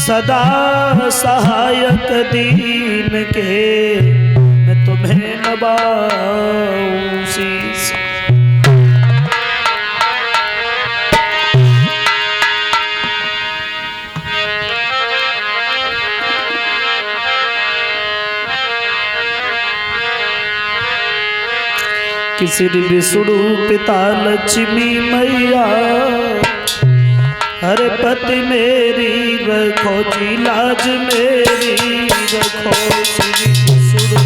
सदा सहायक दीन के, मैं तुम्हें नवाऊं शीश। किसी विष्णु पिता लक्ष्मी मैया, हर पति मेरी रखो जी लाज मेरी रखो श्री विष्णु।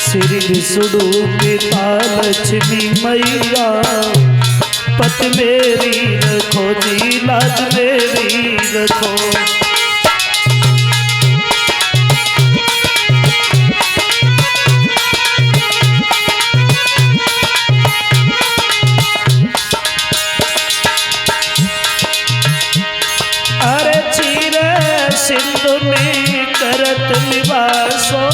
श्री विष्णु पिता लक्ष्मी मैया, पति मेरी रखो जी लाज मेरी रखो। अरे चीर सिंधु में करत निवासो,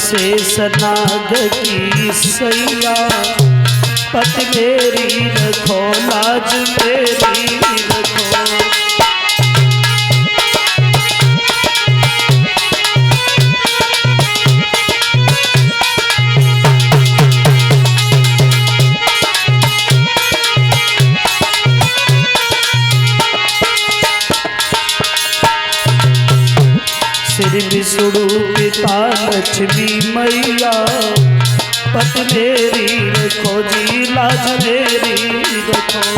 शेष नाग की सैया, पति मेरी रखो लाज मेरी रखो। श्री विष्णु पिता लक्ष्मी मैया, पति मेरी रखो जी लाज मेरी रखो।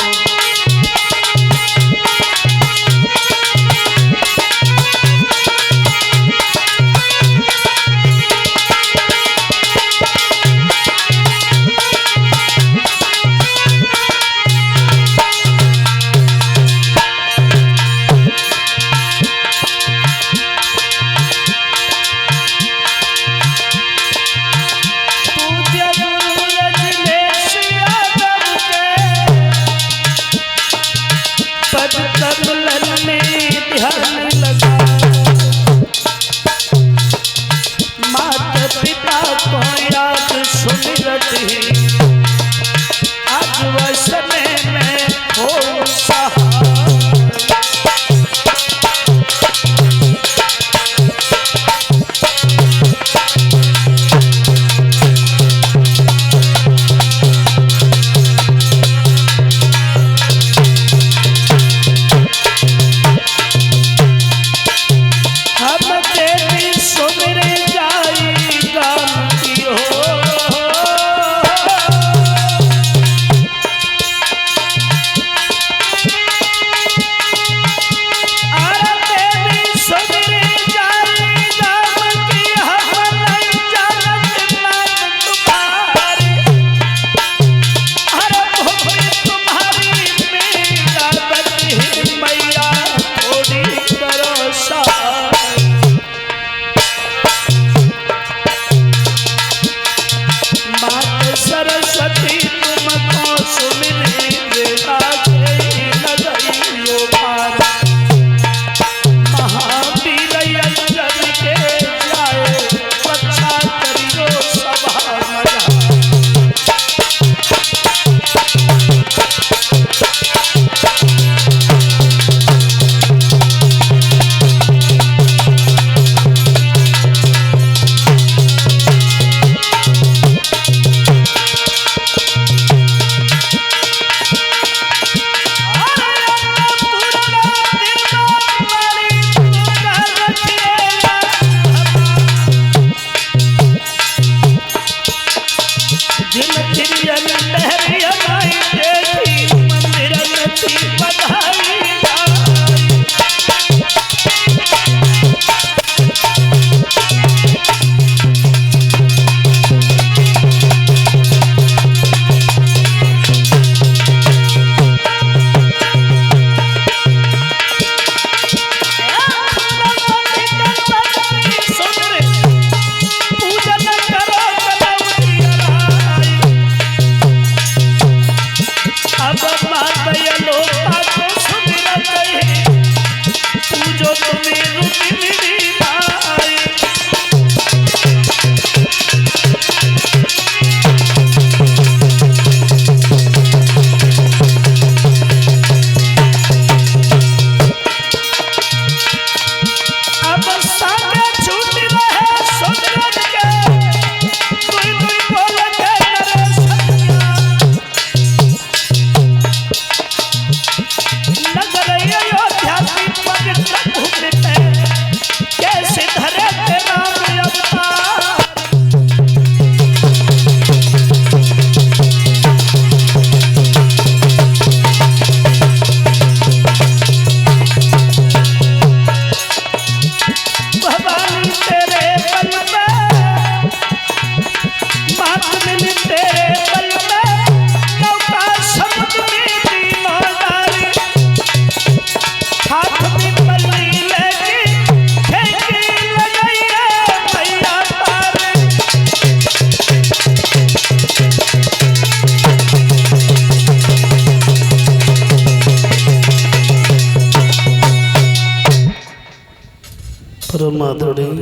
परम आदरणीय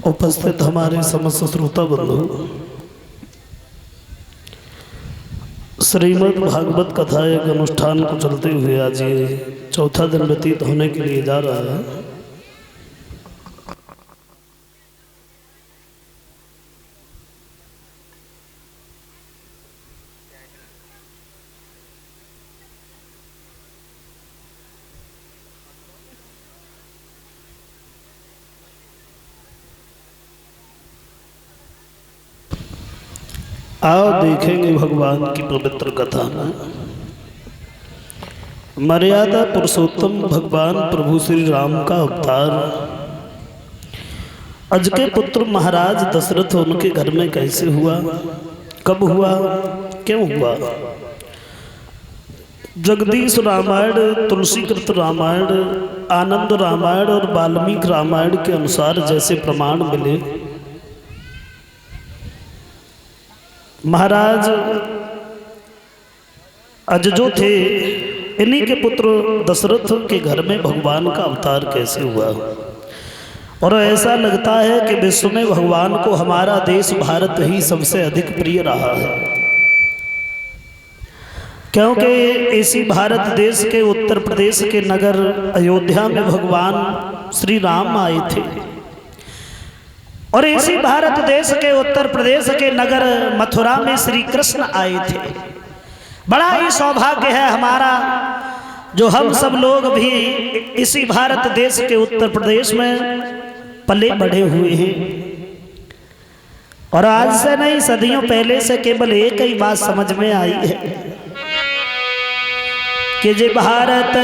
उपस्थित हमारे समस्त श्रोता बंधु, श्रीमद् भागवत कथा एक अनुष्ठान को चलते हुए आज ये चौथा दिन व्यतीत होने के लिए जा रहा है। आओ देखेंगे भगवान की पवित्र कथा में मर्यादा पुरुषोत्तम भगवान प्रभु श्री राम का अवतार अज के पुत्र महाराज दशरथ उनके घर में कैसे हुआ, कब हुआ, क्यों हुआ। जगदीश रामायण, तुलसीकृत रामायण, आनंद रामायण और वाल्मीकि रामायण के अनुसार जैसे प्रमाण मिले, महाराज अज जो थे इन्हीं के पुत्र दशरथ के घर में भगवान का अवतार कैसे हुआ। और ऐसा लगता है कि विश्व में भगवान को हमारा देश भारत ही सबसे अधिक प्रिय रहा है, क्योंकि इसी भारत देश के उत्तर प्रदेश के नगर अयोध्या में भगवान श्री राम आए थे और इसी भारत देश के उत्तर प्रदेश के नगर मथुरा में श्री कृष्ण आए थे। बड़ा ही सौभाग्य है हमारा जो हम सब लोग भी इसी भारत देश के उत्तर प्रदेश में पले बढ़े हुए हैं। और आज से नहीं, सदियों पहले से केवल एक ही बात समझ में आई है कि जे भारत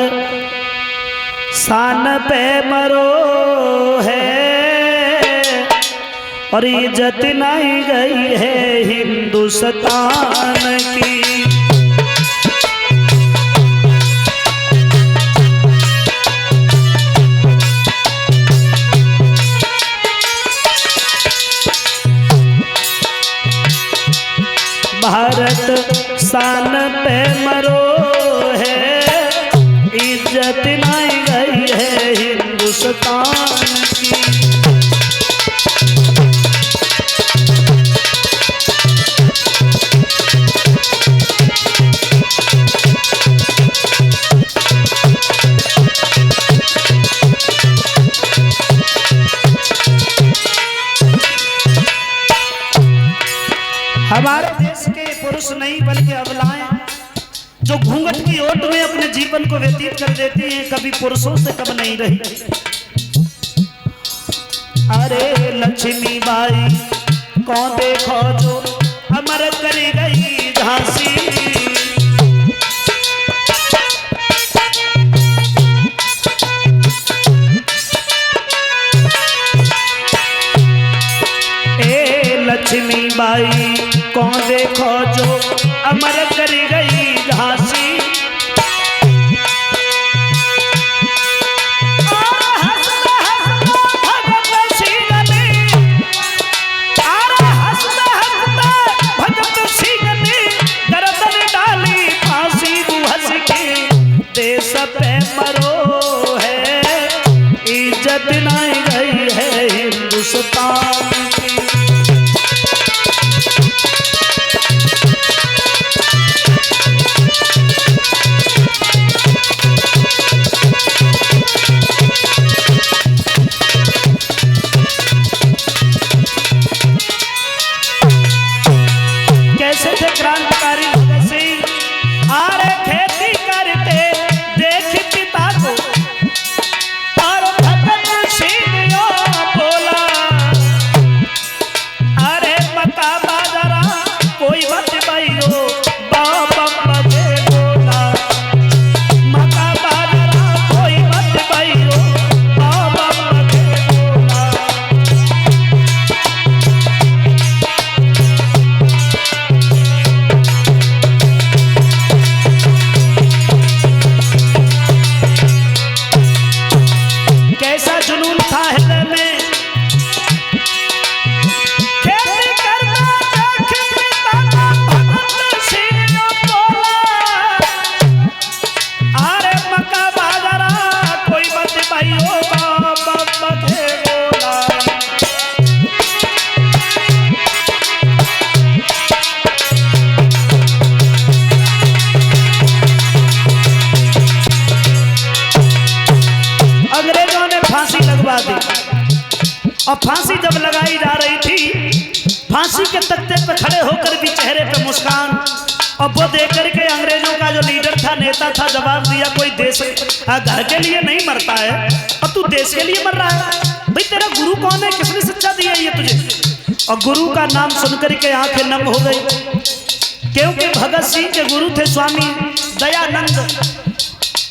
शान पे मरो है और इज्जत नहीं गई है हिंदुस्तान की। भारत शान पे मरो है, इज्जत नहीं गई है हिंदुस्तान की। हमारे देश के पुरुष नहीं बल्कि अबलाएं जो घूंघट की ओट में अपने जीवन को व्यतीत कर देती हैं, कभी पुरुषों से कम नहीं रही। अरे लक्ष्मी बाई कौन देखो जो अमर करी गई झांसी। लक्ष्मी बाई कौन देखो जो अमर करी गई झांसी। भगत सिंह गर्दन डाली फांसी हंस के देश पे मरो है, इज्जत नहीं गई है हिंदुस्तान की। कैसे थे क्रांतिकारी भगत सिंह, आरे खेती करते देख पिता को और भगत सिंह बोला और फांसी जब लगाई जा रही थी, फांसी के तख्ते पे खड़े होकर भी चेहरे पे मुस्कान, और वो देख करके अंग्रेजों का जो लीडर था, नेता था, जवाब दिया कोई देश घर के लिए नहीं मरता है और तू देश के लिए मर रहा है। भाई तेरा गुरु कौन है, किसने शिक्षा दी है ये तुझे? और गुरु का नाम सुनकर के आंखें नम हो गई, क्योंकि भगत सिंह के गुरु थे स्वामी दयानंद।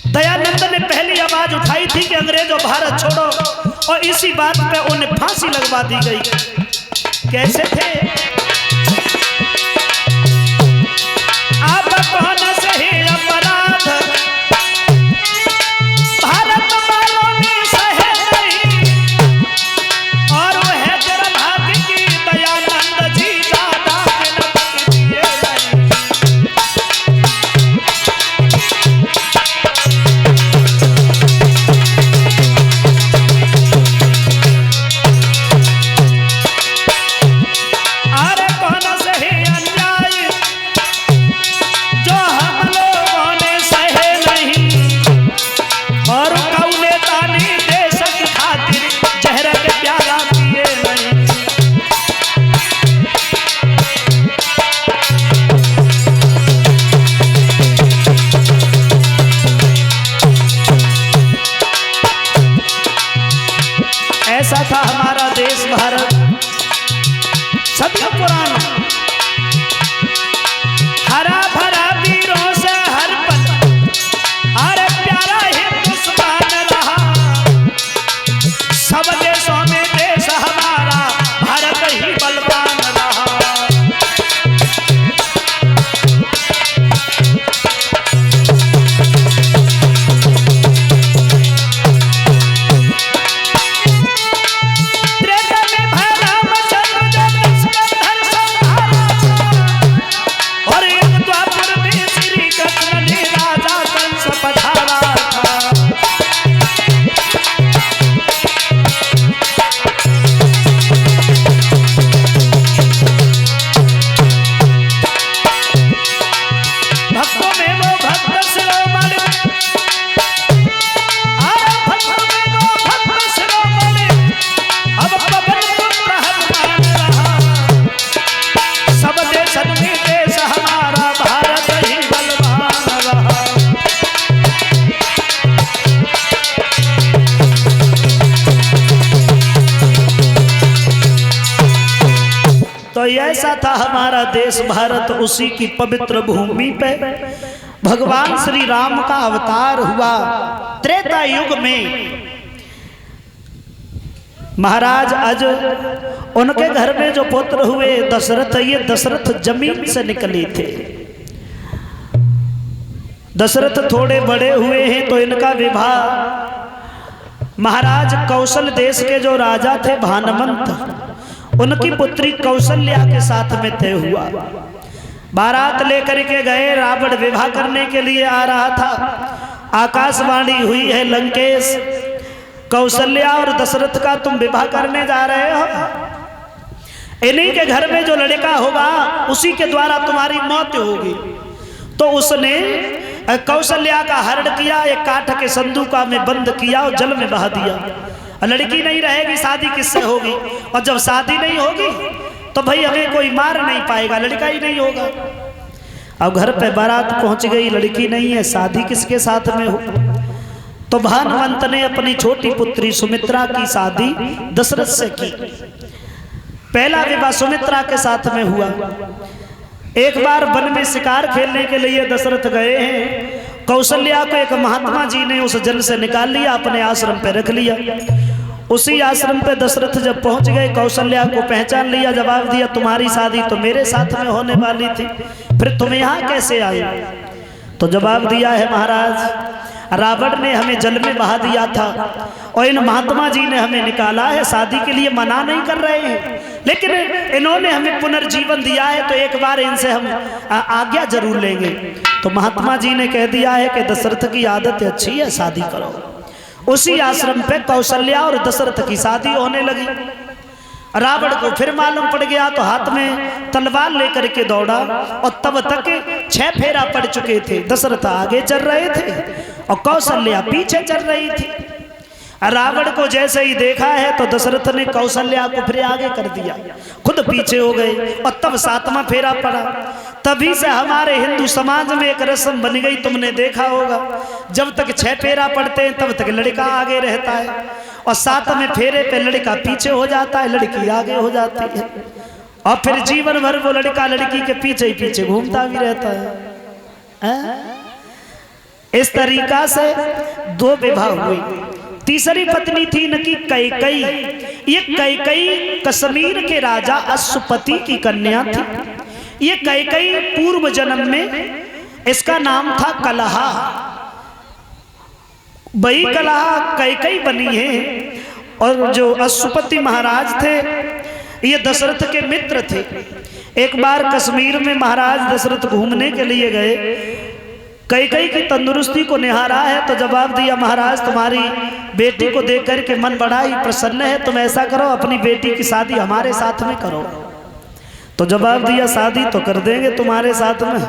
दयानंद ने पहली आवाज उठाई थी कि अंग्रेजों भारत छोड़ो, और इसी बात पे उन्हें फांसी लगवा दी गई। कैसे थे? आप कौन सही अपराध भारत वालों ने सहे नहीं, और वो है तेरा भाग्य की दयानंद जी दादा के नमक दिए नहीं। अरे कौन सही अन्याय जो हम लोगों ने सहे नहीं, और कौने तानी देश की खातिर जहर के प्याला पिए नहीं। ऐसा था हमारा देश भारत, सदियों पुराना, हरा भरा वीरों से हर पल, अरे प्यारा हिंदुस्तान रहा। सब देशों में देश हमारा भारत ही बलवान रहा। त्रेता में भय रामचंद्र जो लक्ष्मण संहारा था, और एक द्वापर में श्री कृष्ण ने राजा कंस पधारा था। भक्तों में वो भक्त शिरोमणि, भक्तों में वो भक्त शिरोमणि, अब पवन पुत्र हनुमान रहा। सब देशन में देश हमारा भारत ही बलवान रहा। तो ऐसा था हमारा देश भारत, उसी की पवित्र भूमि पे भगवान श्री राम का अवतार हुआ। त्रेता युग में महाराज अज उनके घर में जो पुत्र हुए दशरथ, ये दशरथ जमीन से निकले थे। दशरथ थोड़े बड़े हुए हैं तो इनका विवाह महाराज कौशल देश के जो राजा थे भानुमंत, उनकी पुत्री कौशल्या के साथ में तय हुआ। बारात लेकर के गए, रावण विवाह करने के लिए आ रहा था। आकाशवाणी हुई है लंकेश, कौशल्या और दशरथ का तुम विवाह करने जा रहे हो, इन्हीं के घर में जो लड़का होगा उसी के द्वारा तुम्हारी मौत होगी। तो उसने कौशल्या का हरण किया, एक काठ के संदूका में बंद किया और जल में बहा दिया। लड़की नहीं रहेगी, शादी किससे होगी? और जब शादी नहीं होगी तो भाई हमें कोई मार नहीं पाएगा, लड़का ही नहीं होगा। अब घर पे बारात पहुंच गई, लड़की नहीं है, शादी किसके साथ में हो? तो भानुमंत ने अपनी छोटी पुत्री सुमित्रा की शादी दशरथ से की। पहला विवाह सुमित्रा के साथ में हुआ। एक बार वन में शिकार खेलने के लिए दशरथ गए हैं, कौशल्या को एक महात्मा जी ने उस जल से निकाल लिया, अपने आश्रम पे रख लिया। उसी आश्रम पे दशरथ जब पहुंच गए, कौशल्या को पहचान लिया, जवाब दिया तुम्हारी शादी तो मेरे साथ में होने वाली थी, फिर तुम यहाँ कैसे आए? तो जवाब दिया है महाराज रावण ने हमें जल में बहा दिया था और इन महात्मा जी ने हमें निकाला है, शादी के लिए मना नहीं कर रहे हैं, लेकिन इन्होंने हमें पुनर्जीवन दिया है तो एक बार इनसे हम आज्ञा जरूर लेंगे। तो महात्मा जी ने कह दिया है कि दशरथ की आदत अच्छी है, शादी करो। उसी आश्रम पे कौशल्या और दशरथ की शादी होने लगी। रावण को फिर मालूम पड़ गया तो हाथ में तलवार लेकर के दौड़ा और तब तक 6 फेरा पड़ चुके थे। दशरथ आगे चल रहे थे और कौशल्या पीछे चल रही थी। रावण को जैसे ही देखा है तो दशरथ ने कौशल्या को फिर आगे कर दिया, खुद पीछे हो गए और तब 7वां फेरा पड़ा। तभी से हमारे हिंदू समाज में एक रस्म बन गई, तुमने देखा होगा, जब तक 6 फेरा पड़ते हैं तब तक लड़का आगे रहता है और 7वें फेरे पे लड़का पीछे हो जाता है, लड़की आगे हो जाती है और फिर जीवन भर वो लड़का लड़की के पीछे ही पीछे घूमता भी रहता है। इस तरीका से 2 विवाह हुए। तीसरी पत्नी थी इनकी कैकई। ये कैकई कश्मीर के राजा अश्वपति की कन्या थी। ये कैकई पूर्व जन्म में इसका नाम था कलहा, बई कलहा कैकई बनी है। और जो अश्वपति महाराज थे ये दशरथ के मित्र थे। एक बार कश्मीर में महाराज दशरथ घूमने के लिए गए, कैकई की तंदुरुस्ती को निहारा है तो जवाब दिया, महाराज तुम्हारी बेटी को देख करके मन बड़ा ही प्रसन्न है, तुम ऐसा करो अपनी बेटी की शादी हमारे साथ में करो। तो जवाब दिया, शादी तो कर देंगे तुम्हारे साथ में,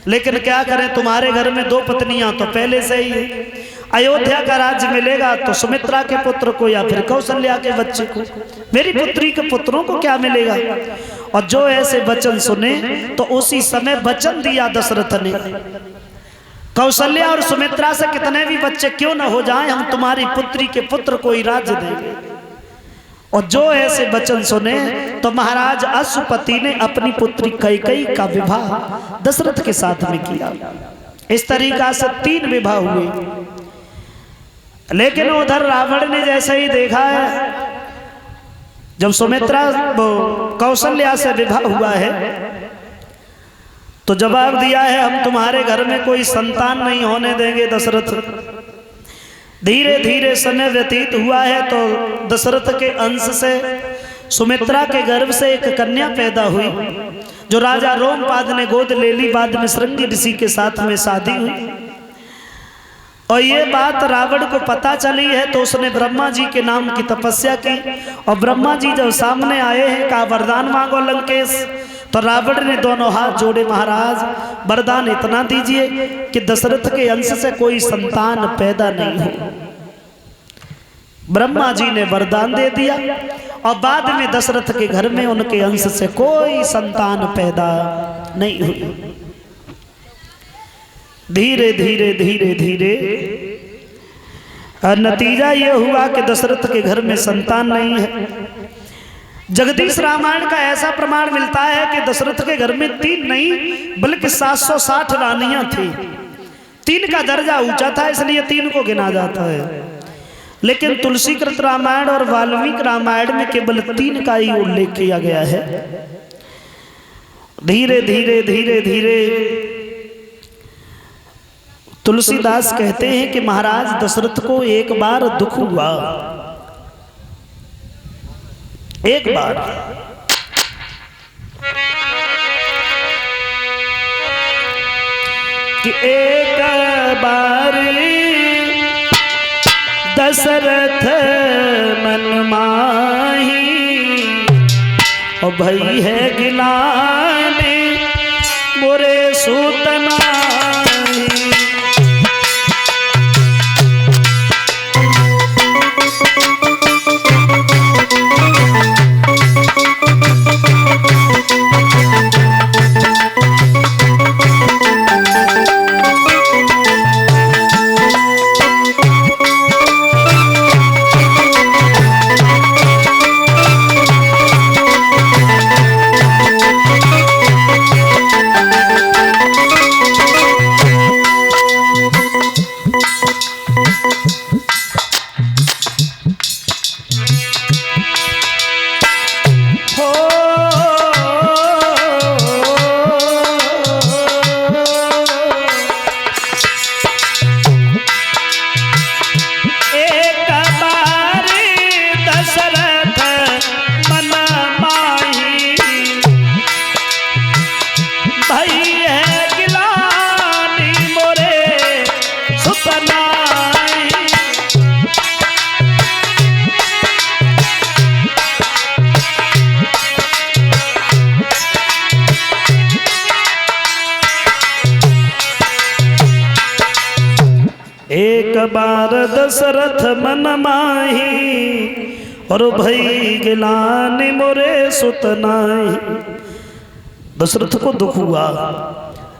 लेकिन क्या करें, तुम्हारे घर में 2 पत्नियां तो पहले से ही है। अयोध्या का राज्य मिलेगा तो सुमित्रा के पुत्र को या फिर कौशल्या के बच्चे को, मेरी पुत्री के पुत्रों को क्या मिलेगा। और जो ऐसे वचन सुने तो उसी समय वचन दिया दशरथ ने, कौशल्या और सुमित्रा से कितने भी बच्चे क्यों न हो जाएं, हम तुम्हारी पुत्री के पुत्र को ही राज्य देंगे। और जो ऐसे वचन सुने तो महाराज अश्वपति ने अपनी पुत्री कैकई का विवाह दशरथ के साथ में किया। इस तरीका से 3 विवाह हुए। लेकिन उधर रावण ने जैसे ही देखा है, जब सुमित्रा कौशल्या से विवाह हुआ है तो जवाब दिया है, हम तुम्हारे घर में कोई संतान नहीं होने देंगे दशरथ। धीरे धीरे समय व्यतीत हुआ है तो दशरथ के अंश से सुमित्रा के गर्भ से एक कन्या पैदा हुई, जो राजा रोमपाद ने गोद ले ली। बाद में श्रृंगी ऋषि के साथ में शादी हुई और ये बात रावण को पता चली है तो उसने ब्रह्मा जी के नाम की तपस्या की। और ब्रह्मा जी जब सामने आए हैं, कहा वरदान मांगो लंकेश। तो रावण ने दोनों हाथ जोड़े, महाराज वरदान इतना दीजिए कि दशरथ के अंश से कोई संतान पैदा नहीं हो। ब्रह्मा जी ने वरदान दे दिया और बाद में दशरथ के घर में उनके अंश से कोई संतान पैदा नहीं हुई। धीरे धीरे धीरे धीरे नतीजा ये हुआ कि दशरथ के घर में संतान नहीं है। जगदीश रामायण का ऐसा प्रमाण मिलता है कि दशरथ के घर में 3 नहीं बल्कि 760 रानियां थी। 3 का दर्जा ऊंचा था इसलिए 3 को गिना जाता है। लेकिन तुलसीकृत रामायण और वाल्मीकि रामायण में केवल 3 का ही उल्लेख किया गया है। धीरे धीरे धीरे धीरे तुलसीदास कहते हैं कि महाराज दशरथ को एक बार दुख हुआ, एक बार। कि एक बार दशरथ मन माही और भई है गिलाने मोरे सूतना। एक बार दशरथ मन माही और भई गिलानि मोरे सुतनाई। दशरथ को दुख हुआ,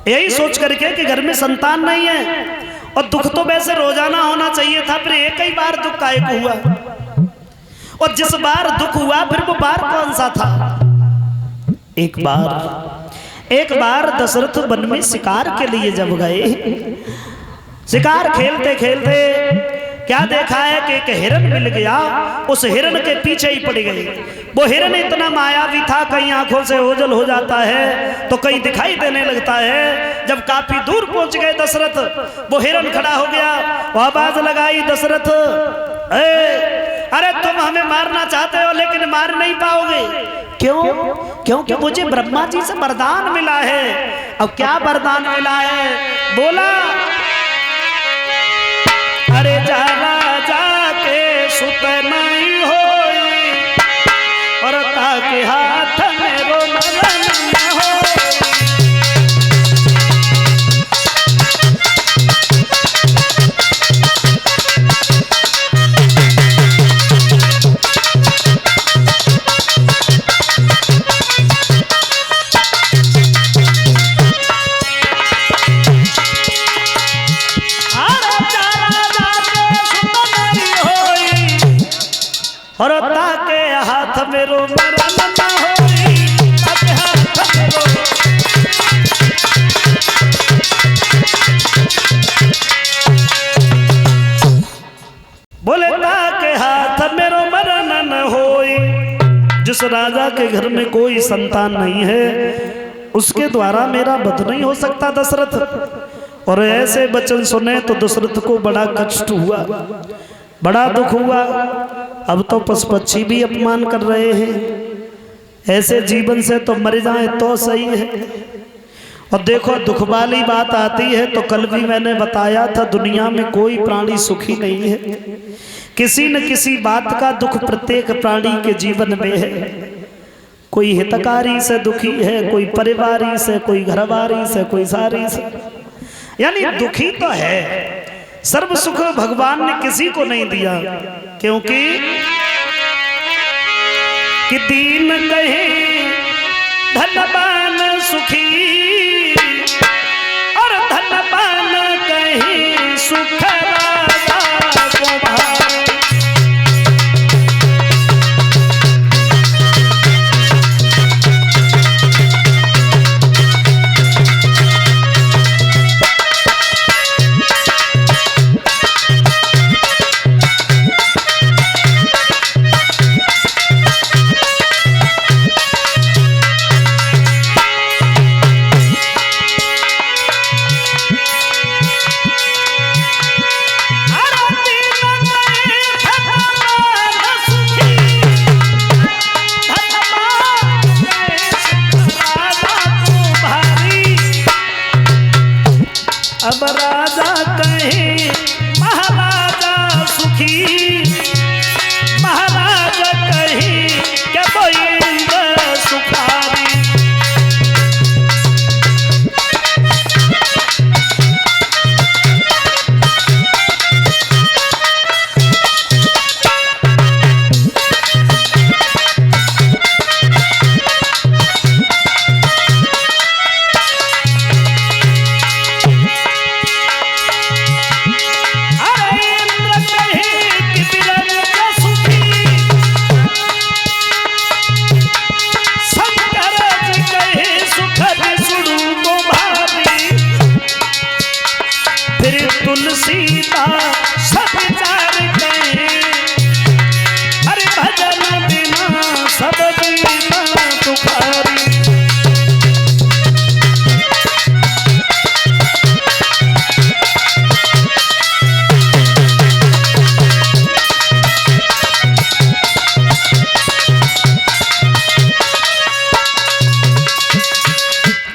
यही सोच करके कि घर में संतान नहीं है, और दुख तो वैसे रोजाना होना चाहिए था, फिर एक ही बार दुख काहे को हुआ? और जिस बार दुख हुआ फिर वो बार कौन सा था? एक बार दशरथ वन में शिकार के लिए जब गए, शिकार खेलते खेलते क्या देखा है कि एक हिरन मिल गया, उस हिरन के पीछे ही पड़ गए। वो हिरन इतना मायावी था, कहीं आंखों से ओझल हो जाता है तो कहीं दिखाई देने लगता है। जब काफी दूर पहुंच गए दशरथ, वो हिरन खड़ा हो गया, वो आवाज लगाई, दशरथ अरे तुम हमें मारना चाहते हो लेकिन मार नहीं पाओगे। क्यों? क्योंकि मुझे ब्रह्मा जी से वरदान मिला है। अब क्या वरदान मिला है? बोला, अरे जाना जाके सुत नहीं होई और ताके हाथ में रो मरण न हो। और ताके हाथ में रो मरण न होई, ताके हाथ में रो। बोले ताके हाथ में रो मरण न होई। जिस राजा के घर में कोई संतान नहीं है उसके द्वारा मेरा वध नहीं हो सकता दशरथ। और ऐसे वचन सुने तो दशरथ को बड़ा कष्ट हुआ, बड़ा दुख हुआ। अब तो पशु पक्षी भी अपमान कर रहे हैं, ऐसे जीवन से तो मर जाए तो सही है। और देखो दुख वाली बात आती है तो कल भी मैंने बताया था, दुनिया में कोई प्राणी सुखी नहीं है, किसी न किसी बात का दुख प्रत्येक प्राणी के जीवन में है। कोई हितकारी से दुखी है, कोई परिवारी से, कोई घरवारी से, कोई सारी से, यानी दुखी तो है। सर्व सुख भगवान ने किसी को नहीं दिया, क्योंकि कि दीन कहे धनवान सुखी और धनवान कहे सुख राजा को भाई। अब राजा कहे महाराजा सुखी, महाराजा कहे क्या बोल सुखारी। तुलसीदा सब चार कहे, अरे भजन बिना सब जीवन दुखारी।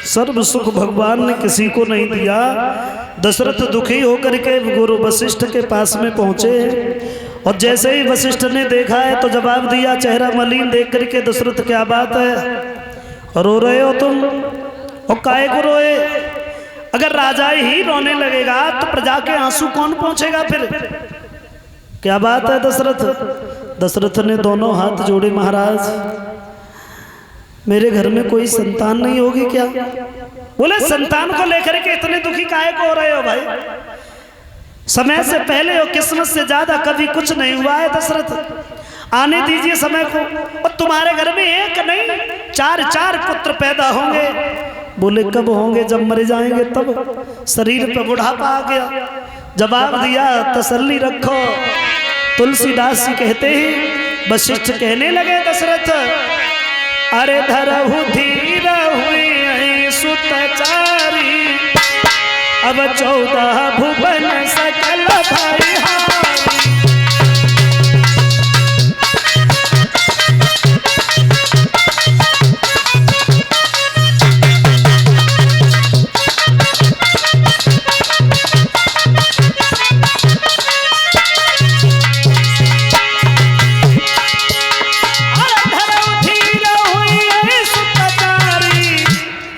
सर्व सुख भगवान ने किसी को नहीं दिया। दशरथ दुखी होकर के गुरु वशिष्ठ के पास में पहुंचे, और जैसे ही वशिष्ठ ने देखा है तो जवाब दिया, चेहरा मलिन देख करके, दशरथ क्या बात है, रो रहे हो तुम? और काहे को रोए? अगर राजा ही रोने लगेगा तो प्रजा के आंसू कौन पहुंचेगा फिर? क्या बात है दशरथ? दशरथ ने दोनों हाथ जोड़े, महाराज मेरे घर में कोई संतान नहीं होगी क्या? बोले संतान को लेकर के इतने दुखी काहे को हो रहे हो भाई? समय से पहले हो, किस्मत से ज्यादा कभी कुछ नहीं हुआ है दशरथ, आने दीजिए समय को। और तुम्हारे घर में एक नहीं 4 पुत्र पैदा होंगे। बोले कब होंगे? जब मर जाएंगे तब, शरीर पे बुढ़ापा आ गया। जवाब दिया तसल्ली रखो। तुलसीदास जी कहते हैं, वशिष्ठ कहने लगे दशरथ, अरे धरहु धीर हुई सुतचारी, अब 14 भुवन सकल भाई हारी।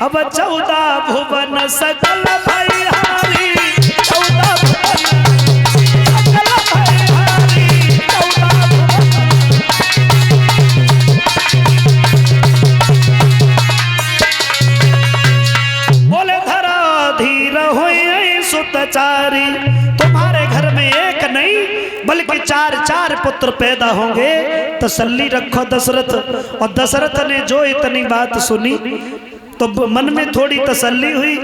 अब 14 भुवन सकल भाई हारी, 14 भुवन सकल भाई हारी, 14 भुवन। बोले धरा धीर हुई सुतचारी, तुम्हारे घर में एक नहीं बल्कि 4 पुत्र पैदा होंगे। तसल्ली रखो दशरथ। और दशरथ ने जो इतनी बात सुनी तो मन में थोड़ी तसल्ली हुई।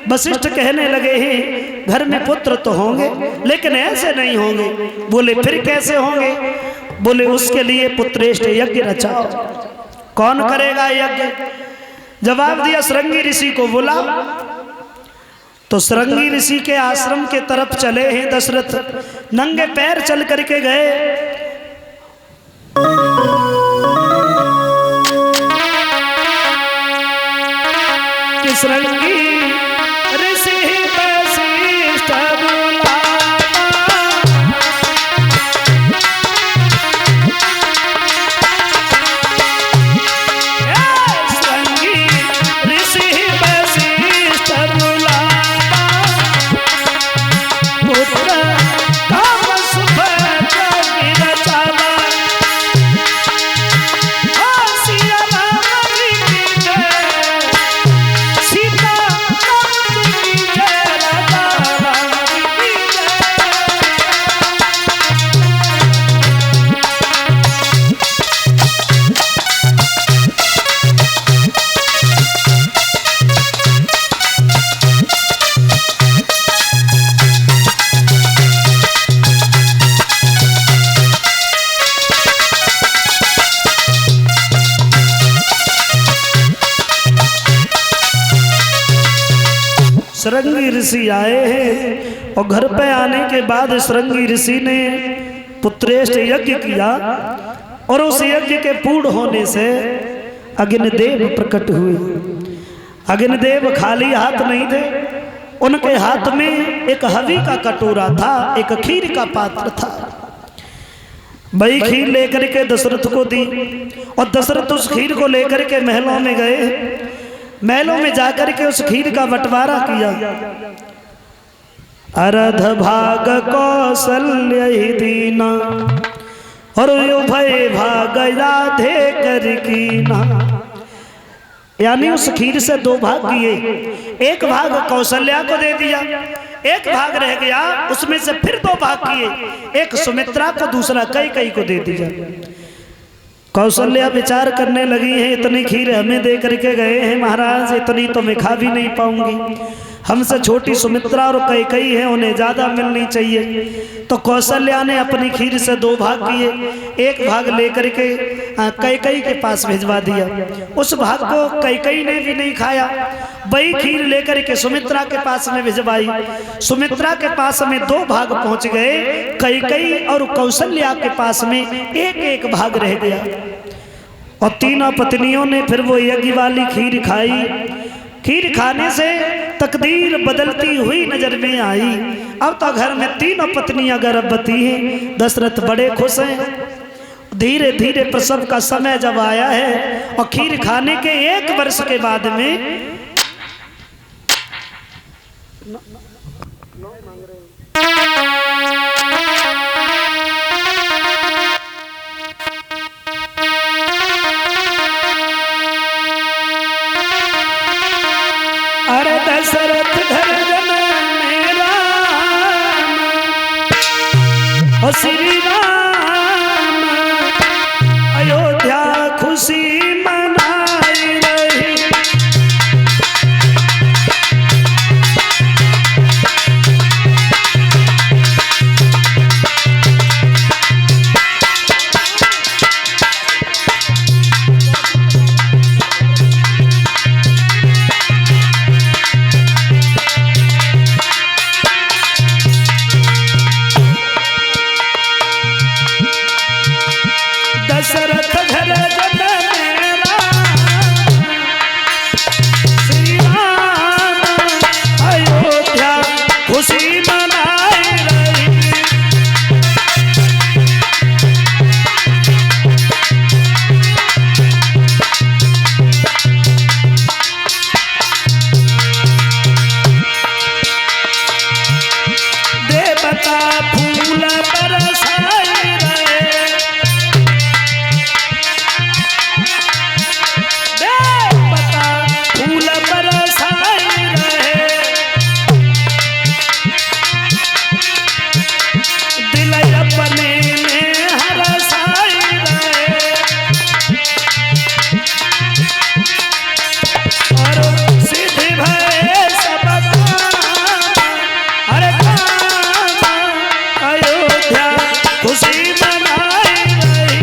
वशिष्ठ कहने लगे हैं, घर में पुत्र तो होंगे लेकिन ऐसे नहीं होंगे। बोले फिर कैसे होंगे? बोले उसके लिए पुत्रेष्ठ यज्ञ रचाओ। कौन करेगा यज्ञ? जवाब दिया श्रृंगी ऋषि को बुला। तो श्रृंगी ऋषि के आश्रम के तरफ चले हैं दशरथ, नंगे पैर चल करके गए। श्रृंगी ऋषि वशिष्ठ बुलावा, श्रृंगी ऋषि वशिष्ठ बुलावा, पुत्र काम शुभ यज्ञ रचावा। सिया राम की जय, सीता राम की जय, राजा राम की जय। श्रृंगी ऋषि आए हैं और घर पे आने के बाद श्रृंगी ऋषि ने पुत्रेष्ठ यज्ञ किया और उस यज्ञ के पूर्ण होने से अग्निदेव प्रकट हुए। अग्निदेव खाली हाथ नहीं थे, उनके हाथ में एक हवि का कटोरा था, एक खीर का पात्र था। वही खीर लेकर के दशरथ को दी और दशरथ उस खीर को लेकर के महलों में गए। महलों में जाकर के उस खीर का बंटवारा किया। अर्ध भाग कौशल्य ही दीना और उभय भाग राधे कर कीना। यानी उस खीर से 2 भाग किए, एक भाग कौशल्या को दे दिया, एक भाग रह गया, उसमें से फिर 2 भाग किए, एक सुमित्रा को, दूसरा कैकेयी को दे दिया। कौशल्या विचार करने लगी है, इतनी खीर हमें दे करके गए हैं महाराज, इतनी तो मैं खा भी नहीं पाऊंगी। हमसे छोटी सुमित्रा और कैकेयी है, उन्हें ज्यादा मिलनी चाहिए। तो कौशल्या ने अपनी खीर से 2 भाग किए, एक भाग लेकर के कैकेयी के पास भिजवा दिया। उस भाग को कैकेयी ने भी नहीं खाया, वही खीर लेकर के सुमित्रा के पास में भिजवाई। सुमित्रा के पास में 2 भाग पहुंच गए, कैकेयी और कौशल्या के पास में एक भाग रह गया। और तीनों पत्नियों ने फिर वो यज्ञ वाली खीर खाई। खीर खाने से तकदीर बदलती हुई नजर में आई। अब तो घर में 3 पत्नियां गर्भवती हैं। दशरथ बड़े खुश हैं। धीरे धीरे प्रसव का समय जब आया है और खीर खाने के 1 वर्ष के बाद में अरे दशरथ घर जन मेरा ओ श्री राम अयोध्या खुशी मनाई रही। दशरथ घर जन मेरा श्री राम अयोध्या खुशी मनाई रही। देवता फूल बरसाई रहे, देवता फूल बरसाई रहे। दिल अपने में हरसाई रहे और सिद्ध भय सब काम। अरे काम अयोध्या खुशी मनाई रही।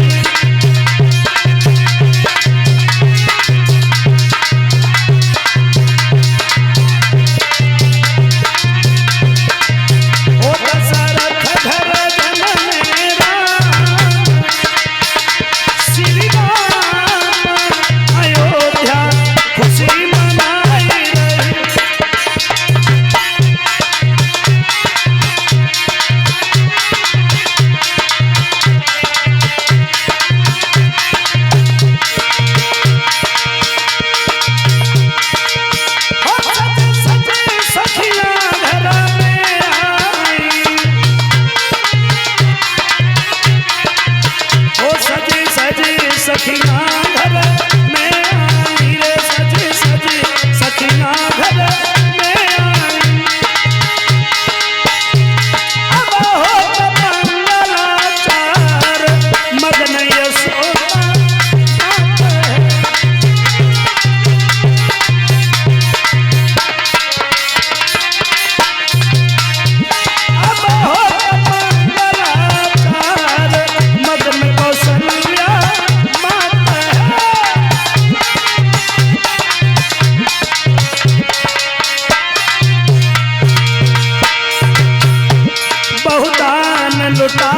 ओ दशरथ घर जन मेरा श्री राम अयोध्या खुशी मनाई रही। ओ सजे सजे सखियां घर में आई, ओ सजे सजे सखियां घर में आई रे, सजे सजे सखियां घर में आई। अब होत मंगलाचार मगन यशोदा नाथ है। अब होत मंगलाचार मगन कौशल्या मात है। बहुदान लुटा